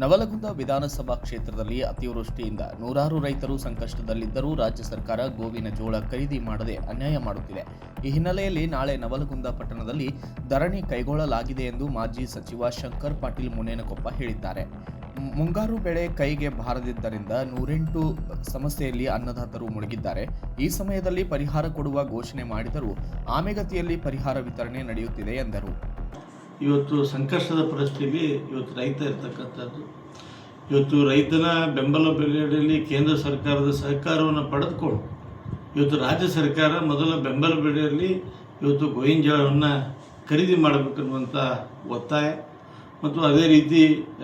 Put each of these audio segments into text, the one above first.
ನವಲಗುಂದ ವಿಧಾನಸಭಾ ಕ್ಷೇತ್ರದಲ್ಲಿ ಅತಿವೃಷ್ಟಿಯಿಂದ ನೂರಾರು ರೈತರು ಸಂಕಷ್ಟದಲ್ಲಿದ್ದರೂ ರಾಜ್ಯ ಸರ್ಕಾರ ಗೋವಿನ ಜೋಳ ಖರೀದಿ ಮಾಡದೆ ಅನ್ಯಾಯ ಮಾಡುತ್ತಿದೆ. ಈ ಹಿನ್ನೆಲೆಯಲ್ಲಿ ನಾಳೆ ನವಲಗುಂದ ಪಟ್ಟಣದಲ್ಲಿ ಧರಣಿ ಕೈಗೊಳ್ಳಲಾಗಿದೆ ಎಂದು ಮಾಜಿ ಸಚಿವ ಶಂಕರ್ ಪಾಟೀಲ್ ಮುನೇನಕೊಪ್ಪ ಹೇಳಿದ್ದಾರೆ. ಮುಂಗಾರು ಬೆಳೆ ಕೈಗೆ ಬಾರದಿದ್ದರಿಂದ 108 ಸಮಸ್ಯೆಯಲ್ಲಿ ಅನ್ನದಾತರು ಮುಳುಗಿದ್ದಾರೆ. ಈ ಸಮಯದಲ್ಲಿ ಪರಿಹಾರ ಕೊಡುವ ಘೋಷಣೆ ಮಾಡಿದರೂ ಆಮೆಗತಿಯಲ್ಲಿ ಪರಿಹಾರ ವಿತರಣೆ ನಡೆಯುತ್ತಿದೆ ಎಂದರು. ಇವತ್ತು ಸಂಕಷ್ಟದ ಪರಿಸ್ಥಿತಿಯಲ್ಲಿ ಇವತ್ತು ರೈತ ಇರ್ತಕ್ಕಂಥದ್ದು. ಇವತ್ತು ರೈತನ ಬೆಂಬಲ ಬೆಲೆಯಲ್ಲಿ ಕೇಂದ್ರ ಸರ್ಕಾರದ ಸಹಕಾರವನ್ನು ಪಡೆದುಕೊಂಡು ಇವತ್ತು ರಾಜ್ಯ ಸರ್ಕಾರ ಮೊದಲ ಬೆಂಬಲ ಬೆಲೆಯಲ್ಲಿ ಇವತ್ತು ಗೋವಿನ ಜೋಳವನ್ನು ಖರೀದಿ ಮಾಡಬೇಕನ್ನುವಂಥ ಒತ್ತಾಯ ಮತ್ತು ಅದೇ ರೀತಿ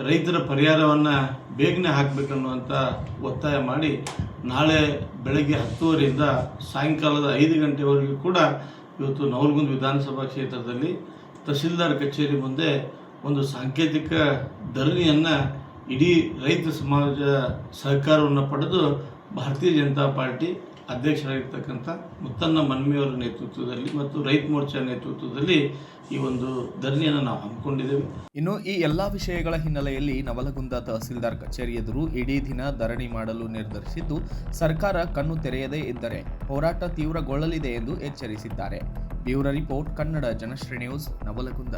ರೈತರ ಪರಿಹಾರವನ್ನು ಬೇಗನೆ ಹಾಕಬೇಕನ್ನುವಂಥ ಒತ್ತಾಯ ಮಾಡಿ ನಾಳೆ ಬೆಳಗ್ಗೆ 10:30ರಿಂದ ಸಾಯಂಕಾಲದ 5 ಗಂಟೆವರೆಗೂ ಕೂಡ ಇವತ್ತು ನವಲಗುಂದ ವಿಧಾನಸಭಾ ಕ್ಷೇತ್ರದಲ್ಲಿ ತಹಸೀಲ್ದಾರ್ ಕಚೇರಿ ಮುಂದೆ ಒಂದು ಸಾಂಕೇತಿಕ ಧರಣಿಯನ್ನು ಇಡೀ ರೈತ ಸಮಾಜ ಸಹಕಾರವನ್ನು ಪಡೆದು ಭಾರತೀಯ ಜನತಾ ಪಾರ್ಟಿ ಅಧ್ಯಕ್ಷರಾಗಿರ್ತಕ್ಕಂಥ ಮುತ್ತಣ್ಣ ಮನ್ಮಿಯವರ ನೇತೃತ್ವದಲ್ಲಿ ಮತ್ತು ರೈತ ಮೋರ್ಚಾ ನೇತೃತ್ವದಲ್ಲಿ ಈ ಒಂದು ಧರಣಿಯನ್ನು ನಾವು ಹಮ್ಮಿಕೊಂಡಿದ್ದೇವೆ. ಇನ್ನು ಈ ಎಲ್ಲ ವಿಷಯಗಳ ಹಿನ್ನೆಲೆಯಲ್ಲಿ ನವಲಗುಂದ ತಹಸೀಲ್ದಾರ್ ಕಚೇರಿ ಎದುರು ಇಡೀ ದಿನ ಧರಣಿ ಮಾಡಲು ನಿರ್ಧರಿಸಿದ್ದು, ಸರ್ಕಾರ ಕಣ್ಣು ತೆರೆಯದೇ ಇದ್ದರೆ ಹೋರಾಟ ತೀವ್ರಗೊಳ್ಳಲಿದೆ ಎಂದು ಎಚ್ಚರಿಸಿದ್ದಾರೆ. Bureau report, Kannada Janashri news, Navalgund.